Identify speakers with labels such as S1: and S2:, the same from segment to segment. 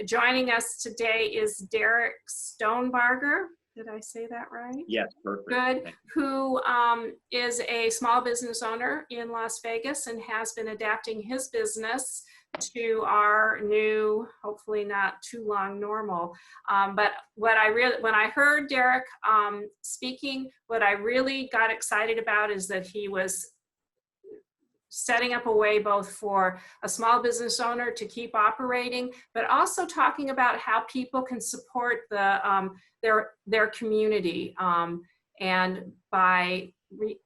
S1: joining us today is Derek Stonebarger. Did I say that right?
S2: Yes, perfect.
S1: Good. Who is a small business owner in Las Vegas and has been adapting his business to our new, hopefully not too long normal. But when I heard Derek speaking, what I really got excited about is that he was setting up a way both for a small business owner to keep operating, but also talking about how people can support their community and by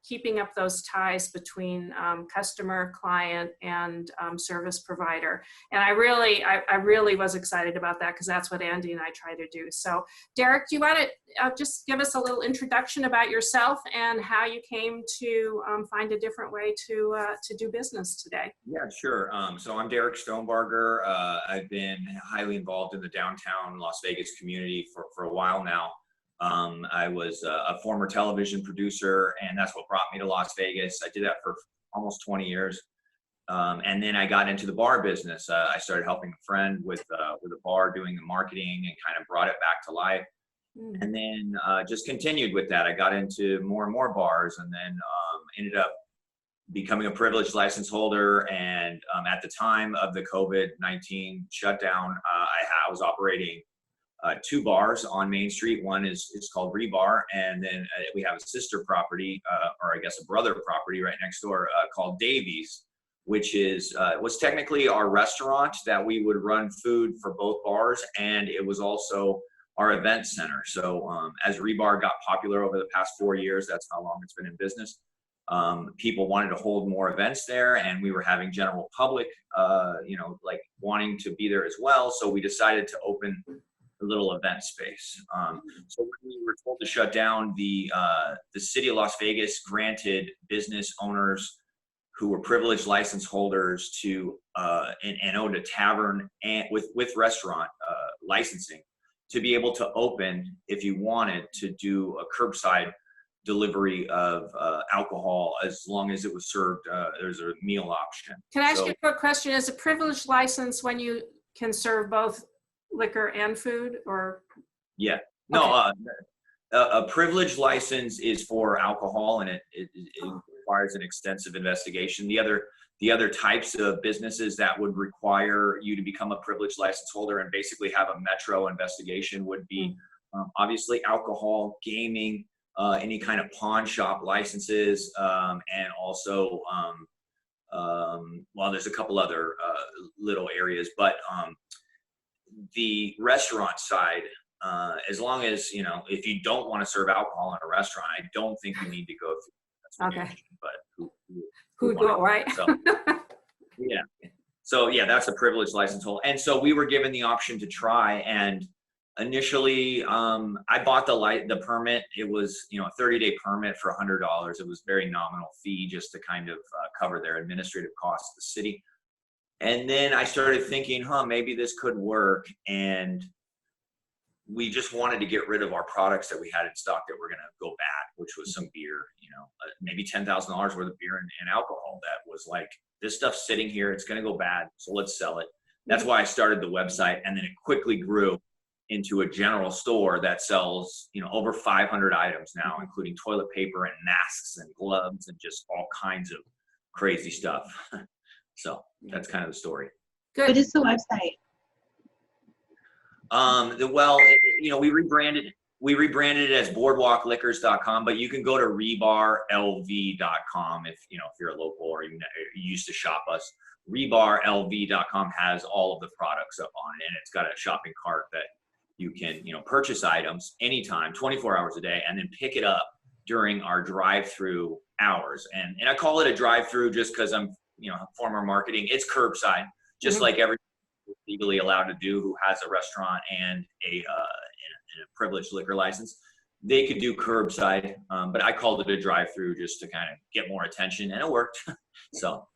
S1: keeping up those ties between customer, client, and service provider. And I really was excited about that because that's what Andy and I try to do. So Derek, do you want to just give us a little introduction about yourself and how you came to find a different way to do business today?
S2: Yeah, sure. So I'm Derek Stonebarger. I've been highly involved in the downtown Las Vegas community for a while now. I was a former television producer, and that's what brought me to Las Vegas. I did that for almost 20 years. And then I got into the bar business. I started helping a friend with a bar, doing the marketing, and kind of brought it back to life. And then just continued with that. I got into more and more bars, and then ended up becoming a privileged license holder. And at the time of the COVID-19 shutdown, I was operating 2 bars on Main Street. One is called Rebar, and then we have a sister property, or I guess a brother property right next door called Davies, which was technically our restaurant that we would run food for both bars, and it was also our event center. So as Rebar got popular over the past 4 years, that's how long it's been in business, people wanted to hold more events there, and we were having general public, like wanting to be there as well. So we decided to open a little event space. So when we were told to shut down, the city of Las Vegas granted business owners who were privileged license holders to and owned a tavern and with restaurant licensing to be able to open, if you wanted, to do a curbside delivery of alcohol as long as it was served. There's a meal option.
S1: Can I ask you a quick question? Is a privileged license when you can serve both liquor and food, or?
S2: Yeah, no, okay. A privileged license is for alcohol, and it requires an extensive investigation. The other types of businesses that would require you to become a privileged license holder and basically have a metro investigation would be obviously alcohol, gaming, any kind of pawn shop licenses, and also well, there's a couple other little areas, but the restaurant side, as long as, if you don't want to serve alcohol in a restaurant, I don't think you need to go through that.
S1: Okay.
S2: But
S1: who do it, right?
S2: So, yeah. So yeah, that's a privileged license holder. And so we were given the option to try, and initially I bought the permit. It was, a 30-day permit for $100. It was a very nominal fee just to kind of cover their administrative costs to the city. And then I started thinking, maybe this could work. And we just wanted to get rid of our products that we had in stock that were going to go bad, which was some beer, maybe $10,000 worth of beer and alcohol that was like, this stuff's sitting here, it's going to go bad, so let's sell it. That's why I started the website. And then it quickly grew into a general store that sells, over 500 items now, including toilet paper and masks and gloves and just all kinds of crazy stuff. So that's kind of the story.
S3: Good. What is the website?
S2: We rebranded it as boardwalkliquors.com, but you can go to rebarlv.com if you're a local or you used to shop us. Rebarlv.com has all of the products up on it, and it's got a shopping cart that you can purchase items anytime, 24 hours a day, and then pick it up during our drive-through hours. And I call it a drive-through just because I'm former marketing. It's curbside, just like everyone is legally allowed to do who has a restaurant and a privileged liquor license. They could do curbside, but I called it a drive-through just to kind of get more attention, and it worked. So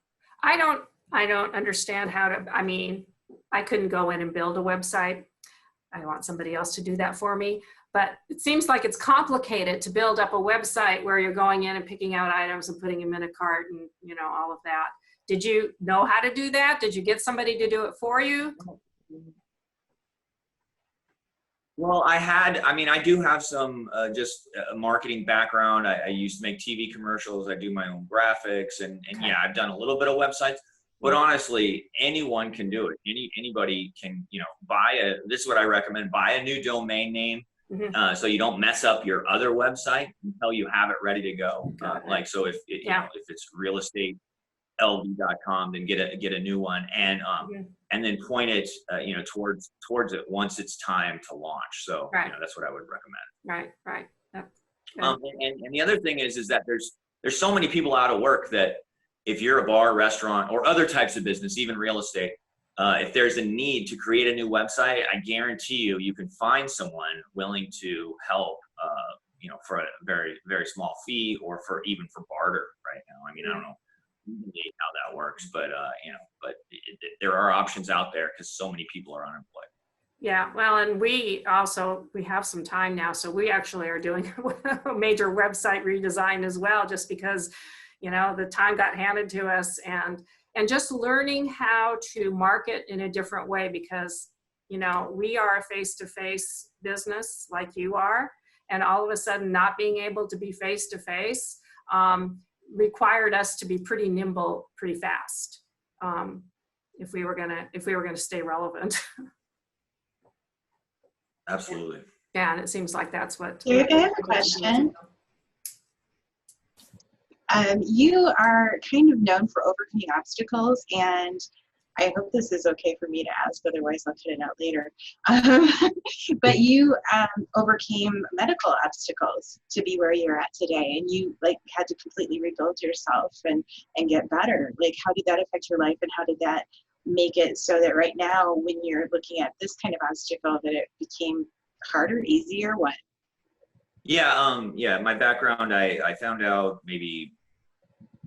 S1: I don't understand how to. I couldn't go in and build a website. I want somebody else to do that for me. But it seems like it's complicated to build up a website where you're going in and picking out items and putting them in a cart and all of that. Did you know how to do that? Did you get somebody to do it for you?
S2: Well, I do have some just marketing background. I used to make TV commercials. I do my own graphics, and
S1: Okay.
S2: yeah, I've done a little bit of websites. But honestly, anyone can do it. Anybody can, this is what I recommend: buy a new domain name,
S1: Mhm.
S2: so you don't mess up your other website until you have it ready to go.
S1: Got it.
S2: Like, so if it's realestatelyv.com, then get a new one,
S1: Mhm.
S2: and then point it, towards it once it's time to launch. So,
S1: Right.
S2: that's what I would recommend.
S1: Right. Yep. Good.
S2: And the other thing is that there's so many people out of work that if you're a bar, restaurant, or other types of business, even real estate, if there's a need to create a new website, I guarantee you can find someone willing to help, for a very, very small fee, or even for barter right now. I mean, I don't know how that works, but there are options out there because so many people are unemployed.
S1: Yeah, well, and we have some time now, so we actually are doing a major website redesign as well, just because, the time got handed to us, and just learning how to market in a different way, because, we are a face-to-face business like you are, and all of a sudden not being able to be face-to-face required us to be pretty nimble, pretty fast, if we were gonna stay relevant.
S2: Absolutely.
S1: Yeah, and it seems like that's what.
S3: Derek, I have a question. You are kind of known for overcoming obstacles, and I hope this is okay for me to ask, otherwise I'll cut it out later. But you overcame medical obstacles to be where you're at today, and you had to completely rebuild yourself and get better. How did that affect your life, and how did that make it so that right now, when you're looking at this kind of obstacle, that it became harder, easier, what?
S2: Yeah, my background, I found out maybe,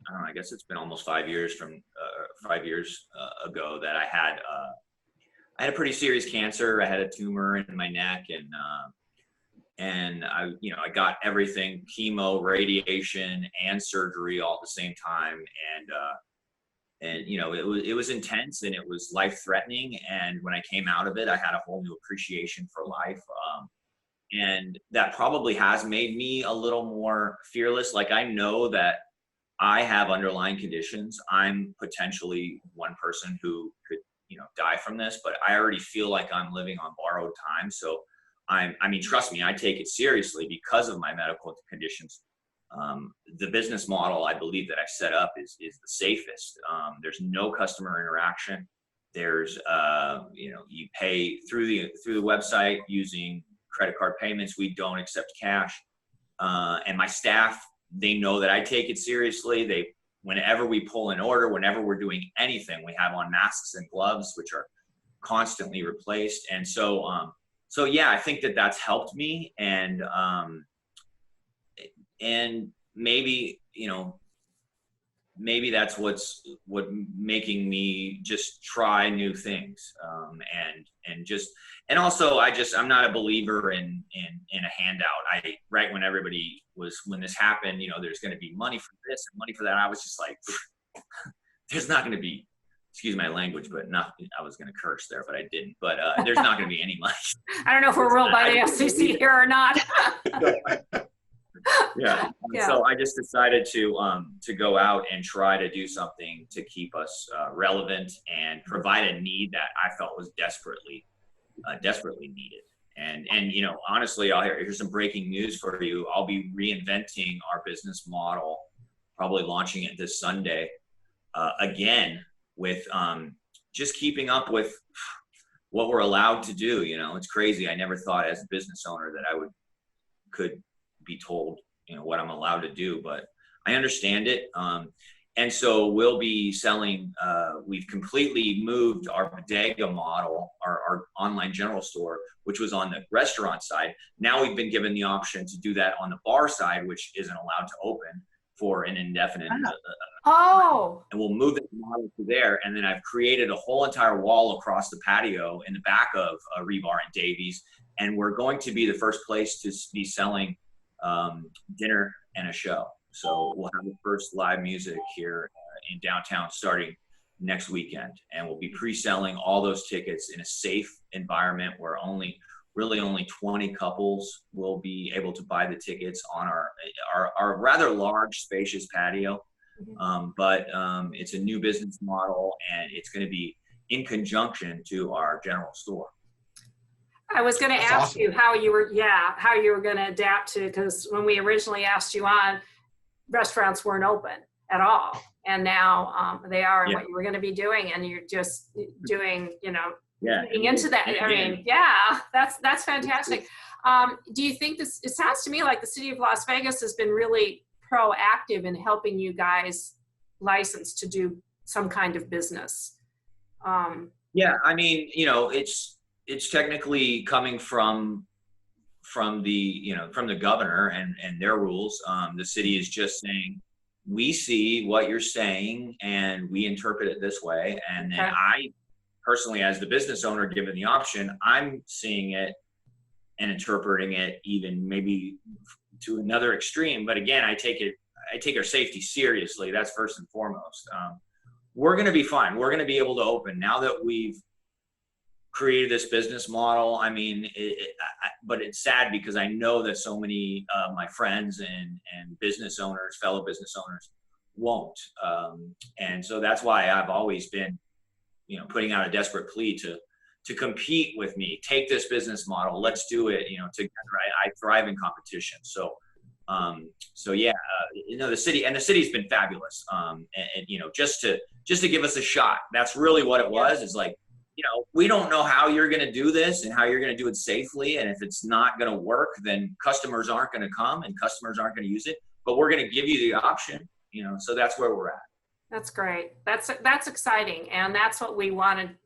S2: I don't know, I guess it's been almost 5 years ago that I had a pretty serious cancer. I had a tumor in my neck, and I got everything: chemo, radiation, and surgery all at the same time. And it was intense, and it was life-threatening. And when I came out of it, I had a whole new appreciation for life. And that probably has made me a little more fearless. I know that I have underlying conditions. I'm potentially one person who could, die from this, but I already feel like I'm living on borrowed time. So trust me, I take it seriously because of my medical conditions. The business model I believe that I set up is the safest. There's no customer interaction. There's you pay through the website using credit card payments. We don't accept cash, and my staff, they know that I take it seriously. Whenever we pull an order, whenever we're doing anything, we have on masks and gloves, which are constantly replaced. And so yeah, I think that that's helped me, and maybe that's what's making me just try new things, and also I'm not a believer in a handout. Right when when this happened, there's going to be money for this and money for that, I was just like, there's not going to be, excuse my language, but I was going to curse there, but I didn't. But there's not going to be any money.
S1: I don't know if we're ruled by the FCC here or not.
S2: Yeah. So I just decided to go out and try to do something to keep us relevant and provide a need that I felt was desperately needed. And honestly, here's some breaking news for you. I'll be reinventing our business model, probably launching it this Sunday, again, with just keeping up with what we're allowed to do. It's crazy. I never thought as a business owner that I could be told what I'm allowed to do, but I understand it. And so we'll be selling, we've completely moved our bodega model, our online general store, which was on the restaurant side. Now we've been given the option to do that on the bar side, which isn't allowed to open for an indefinite.
S1: Oh.
S2: And we'll move the model to there. And then I've created a whole entire wall across the patio in the back of Rebar and Davies. And we're going to be the first place to be selling dinner and a show. So we'll have the first live music here in downtown starting next weekend, and we'll be pre-selling all those tickets in a safe environment where we're really only 20 couples will be able to buy the tickets on our rather large, spacious patio. But it's a new business model, and it's going to be in conjunction to our general store.
S1: I was going to
S4: That's
S1: ask
S4: awesome.
S1: you how you were going to adapt to, because when we originally asked you on, restaurants weren't open at all, and now they are, and
S2: Yeah.
S1: what you were going to be doing, and you're just doing,
S2: Yeah.
S1: getting into that. I mean, yeah, that's fantastic. Do you think this? It sounds to me like the city of Las Vegas has been really proactive in helping you guys license to do some kind of business.
S2: Yeah, I mean, it's technically coming from the governor and their rules. The city is just saying, we see what you're saying and we interpret it this way. And then
S1: Okay.
S2: I personally, as the business owner, given the option, I'm seeing it and interpreting it even maybe to another extreme. But again, I take our safety seriously. That's first and foremost. We're going to be fine. We're going to be able to open now that we've created this business model. I mean, but it's sad because I know that so many of my friends and business owners, fellow business owners, won't. And so that's why I've always been, putting out a desperate plea to compete with me. Take this business model. Let's do it. Together. I thrive in competition. So yeah, the city's been fabulous. And just to give us a shot. That's really what it was. It's like, we don't know how you're going to do this and how you're going to do it safely. And if it's not going to work, then customers aren't going to come and customers aren't going to use it. But we're going to give you the option, so that's where we're at.
S1: That's great. That's exciting. And that's what we wanted,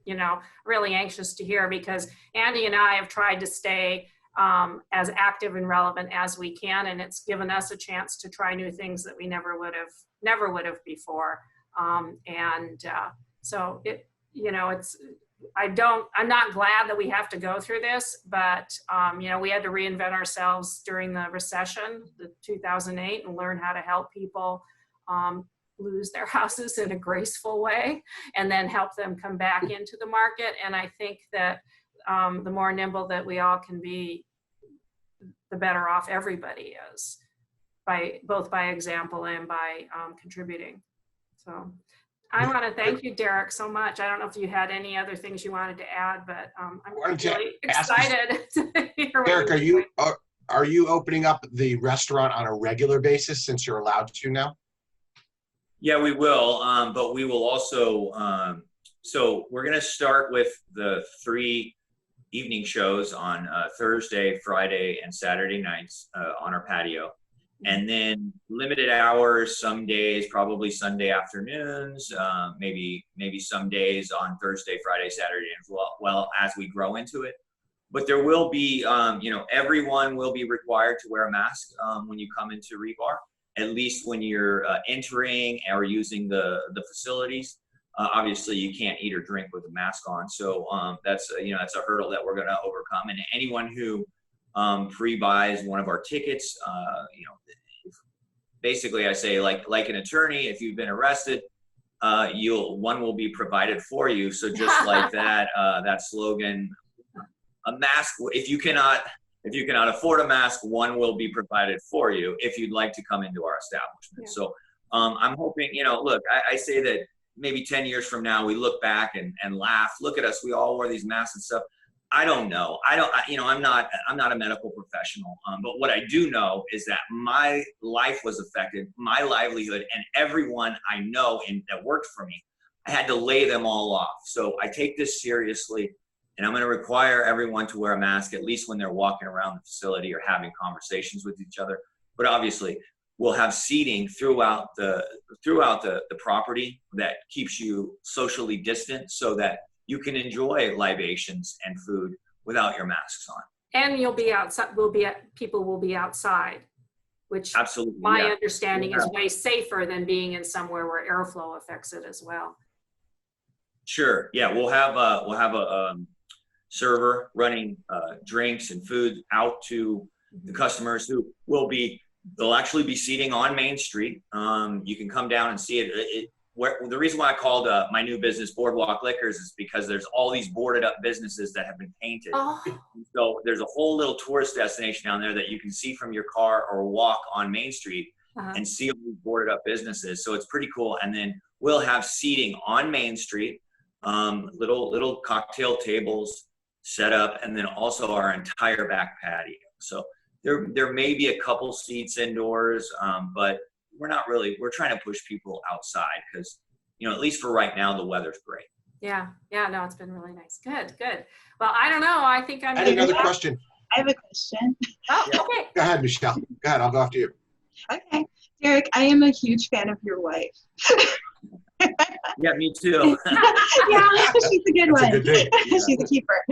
S1: really anxious to hear, because Andy and I have tried to stay as active and relevant as we can. And it's given us a chance to try new things that we never would have before. So I'm not glad that we have to go through this, but we had to reinvent ourselves during the recession, the 2008, and learn how to help people lose their houses in a graceful way, and then help them come back into the market. And I think that the more nimble that we all can be, the better off everybody is, both by example and by contributing. So I want to thank you, Derek, so much. I don't know if you had any other things you wanted to add, but I'm really excited to hear what
S4: Derek,
S1: you're doing.
S4: are you opening up the restaurant on a regular basis since you're allowed to now?
S2: Yeah, we will. But we will also, so we're going to start with the 3 evening shows on Thursday, Friday, and Saturday nights on our patio. And then limited hours, some days, probably Sunday afternoons, maybe some days on Thursday, Friday, Saturday as well as we grow into it. But there will be, everyone will be required to wear a mask when you come into Rebar, at least when you're entering or using the facilities. Obviously, you can't eat or drink with a mask on. So that's a hurdle that we're going to overcome. And anyone who pre-buys one of our tickets, basically I say like an attorney, if you've been arrested, one will be provided for you. So just like that slogan, a mask, if you cannot afford a mask, one will be provided for you if you'd like to come into our establishment. Yeah. So I'm hoping, look, I say that maybe 10 years from now, we look back and laugh, look at us, we all wore these masks and stuff. I don't know. I'm not a medical professional, but what I do know is that my life was affected, my livelihood, and everyone I know that worked for me, I had to lay them all off. So I take this seriously, and I'm going to require everyone to wear a mask, at least when they're walking around the facility or having conversations with each other. But obviously, we'll have seating throughout the property that keeps you socially distant, so that you can enjoy libations and food without your masks on.
S1: And you'll be outside. People will be outside, which
S2: absolutely,
S1: my understanding is way safer than being in somewhere where airflow affects it as well.
S2: Sure. Yeah, we'll have a server running drinks and food out to the customers who they'll actually be seating on Main Street. You can come down and see it. the reason why I called my new business Boardwalk Liquors is because there's all these boarded up businesses that have been painted.
S1: Oh,
S2: So there's a whole little tourist destination down there that you can see from your car or walk on Main Street and see all these boarded up businesses. So it's pretty cool. And then we'll have seating on Main Street, little cocktail tables set up, and then also our entire back patio. So there may be a couple seats indoors, but we're trying to push people outside because, at least for right now, the weather's great.
S1: yeah. No, it's been really nice. Good. Well, I don't know. I think I'm.
S4: I had another question.
S3: I have a question.
S1: Oh, okay.
S4: Go ahead, Michelle. Go ahead. I'll go after you.
S3: Okay. Derek, I am a huge fan of your wife.
S2: Yeah, me too.
S3: Yeah, she's a good
S4: That's
S3: one.
S4: a good thing.
S3: She's a keeper.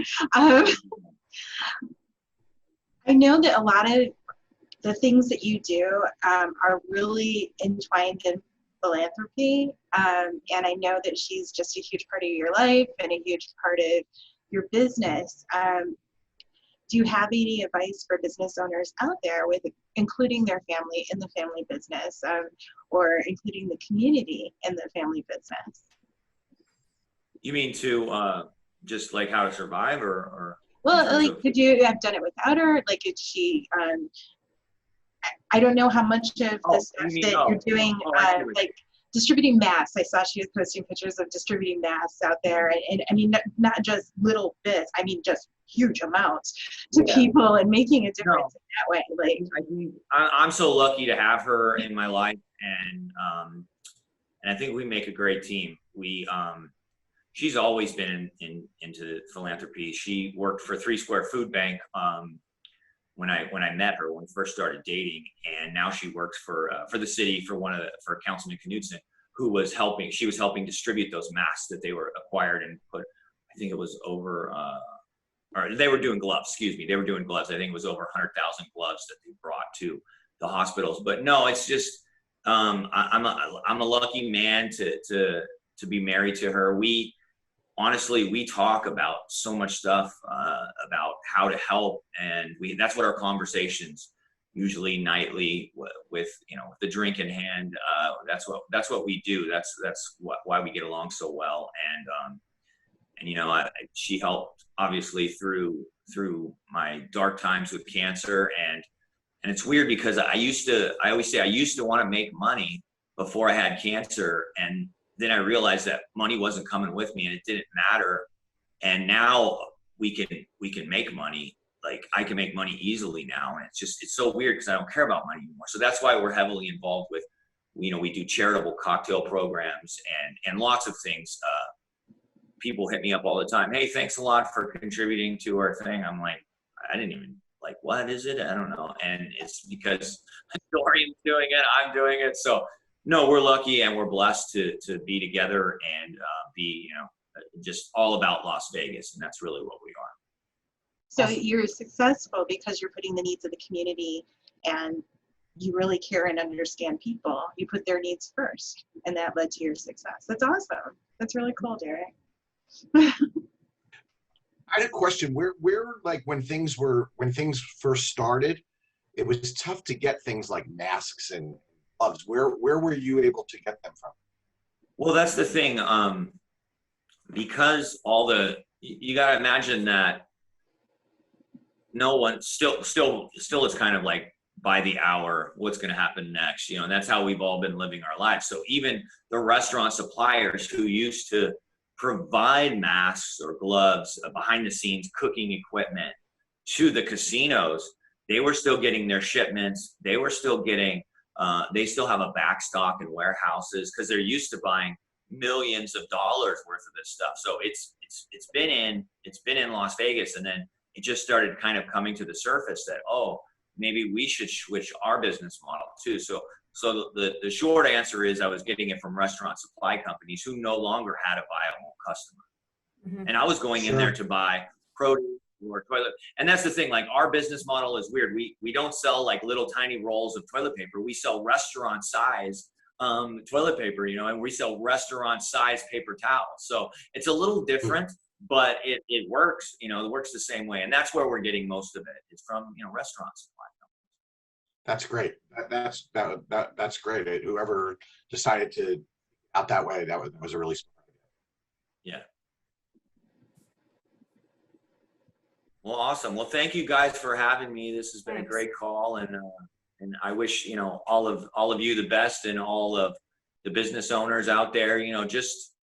S3: I know that a lot of the things that you do are really entwined in philanthropy. And I know that she's just a huge part of your life and a huge part of your business. Do you have any advice for business owners out there with including their family in the family business or including the community in the family business?
S2: You mean to just like how to survive or?
S3: Well, like, could you have done it without her? Like, did she, I don't know how much of the stuff that you're doing, like distributing masks. I saw she was posting pictures of distributing masks out there. And I mean, not just little bits, I mean, just huge amounts to people and making a difference in that way. Like,
S2: I think I'm so lucky to have her in my life. And I think we make a great team. She's always been into philanthropy. She worked for 3 Square Food Bank when I met her, when we first started dating, and now she works for the city for Councilman Knudsen, who was helping. She was helping distribute those masks that they were acquired and put. I think it was over. Or they were doing gloves. Excuse me, they were doing gloves. I think it was over 100,000 gloves that they brought to the hospitals. But no, it's just I'm a lucky man to be married to her. Honestly, we talk about so much stuff about how to help, and that's what our conversations usually nightly with the drink in hand. That's what we do. That's why we get along so well. And she helped obviously through my dark times with cancer, and it's weird because I always say I used to want to make money before I had cancer, and then I realized that money wasn't coming with me and it didn't matter. And now we can make money. Like, I can make money easily now. And it's so weird because I don't care about money anymore. So that's why we're heavily involved with, we do charitable cocktail programs and lots of things. People hit me up all the time. Hey, thanks a lot for contributing to our thing. I'm like, I didn't even what is it? I don't know. And it's because Dorian's doing it. I'm doing it. So no, we're lucky and we're blessed to be together and be, just all about Las Vegas. And that's really what we are.
S3: so you're successful because you're putting the needs of the community and you really care and understand people. You put their needs first, and that led to your success. That's awesome. That's really cool, Derek.
S4: I had a question. Where like when things first started, it was tough to get things like masks and gloves. Where were you able to get them from?
S2: Well, that's the thing. Because you got to imagine that no one still is kind of like by the hour, what's going to happen next, and that's how we've all been living our lives. So even the restaurant suppliers who used to provide masks or gloves, behind the scenes cooking equipment to the casinos, they were still getting their shipments. They were still getting, they still have a back stock in warehouses because they're used to buying millions of dollars worth of this stuff. So it's been in Las Vegas, and then it just started kind of coming to the surface that, maybe we should switch our business model too. So the short answer is I was getting it from restaurant supply companies who no longer had a viable customer. Mm-hmm. And I was going in there to buy produce or toilet. And that's the thing, like, our business model is weird. We don't sell like little tiny rolls of toilet paper. We sell restaurant size toilet paper, and we sell restaurant size paper towels. So it's a little different, but it works, it works the same way. And that's where we're getting most of it. It's from, restaurant supply companies.
S4: That's great. That's great. Whoever decided to out that way. That was a really smart idea.
S2: Yeah. Well, awesome. Well, thank you guys for having me. This has been a great call, and I wish, you know, all of you the best, and all of the business owners out there, you know, just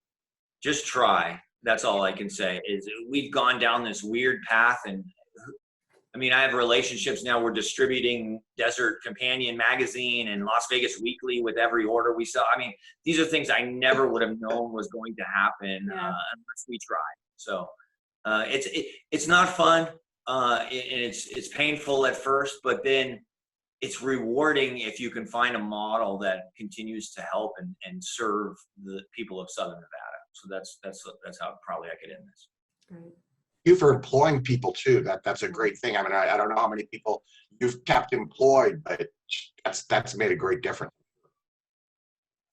S2: try. That's all I can say. Is we've gone down this weird path, and I mean, I have relationships now. We're distributing Desert Companion magazine and Las Vegas Weekly with every order we sell. I mean, these are things I never would have known was going to happen unless we tried. So it's not fun, and it's painful at first, but then it's rewarding if you can find a model that continues to help and serve the people of Southern Nevada. So that's how probably I could end this.
S1: Right.
S4: You for employing people too. That's a great thing. I mean, I don't know how many people you've kept employed, but that's made a great difference.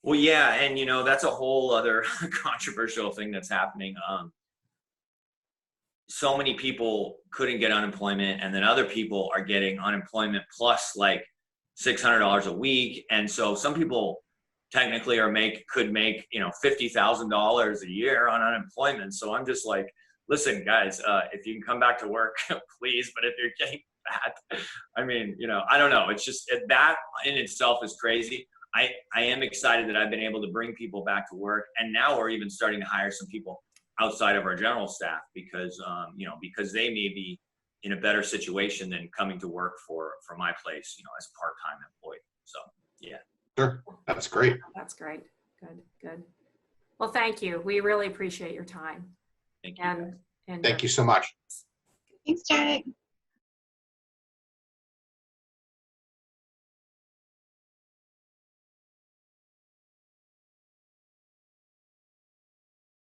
S2: Well, yeah, and you know, that's a whole other controversial thing that's happening. So many people couldn't get unemployment, and then other people are getting unemployment plus like $600 a week, and so some people technically could make you know $50,000 a year on unemployment. So I'm just like, listen, guys, if you can come back to work, please. But if you're getting that, I mean, you know, I don't know. It's just that in itself is crazy. I am excited that I've been able to bring people back to work, and now we're even starting to hire some people outside of our general staff because you know, because they may be in a better situation than coming to work for my place, you know, as a part-time employee. So yeah.
S4: Sure, that's great.
S1: That's great. Good. Well, thank you. We really appreciate your time.
S2: Thank you.
S1: And
S4: Thank you so much.
S3: Thanks, Derek.